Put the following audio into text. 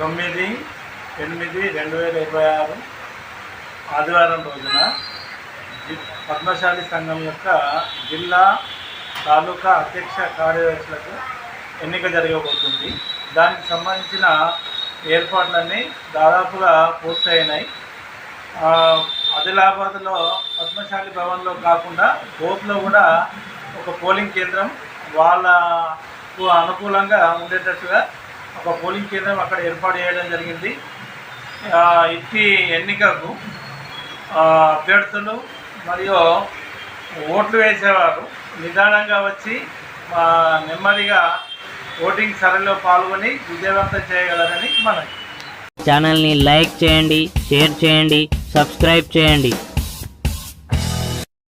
9/8/2026 ఆదివారం రోజున పద్మశాలి సంఘం యొక్క జిల్లా తాలూకా అధ్యక్ష కార్యదర్శులకు ఎన్నిక జరగబోతుంది. దానికి సంబంధించిన ఏర్పాట్లన్నీ దాదాపుగా పూర్తయినాయి. ఆదిలాబాద్లో పద్మశాలి భవన్లో కాకుండా బోత్లో కూడా ఒక పోలింగ్ కేంద్రం వాళ్ళకు అనుకూలంగా ఉండేటట్టుగా ఒక పోలింగ్ కేంద్రం అక్కడ ఏర్పాటు చేయడం జరిగింది. ఇట్టి ఎన్నికకు అభ్యర్థులు మరియు ఓట్లు వేసేవారు నిదానంగా వచ్చి నెమ్మదిగా ఓటింగ్ సరళిలో పాల్గొని విజయవంతం చేయగలరని మనకి. ఛానల్ని లైక్ చేయండి, షేర్ చేయండి, సబ్స్క్రైబ్ చేయండి.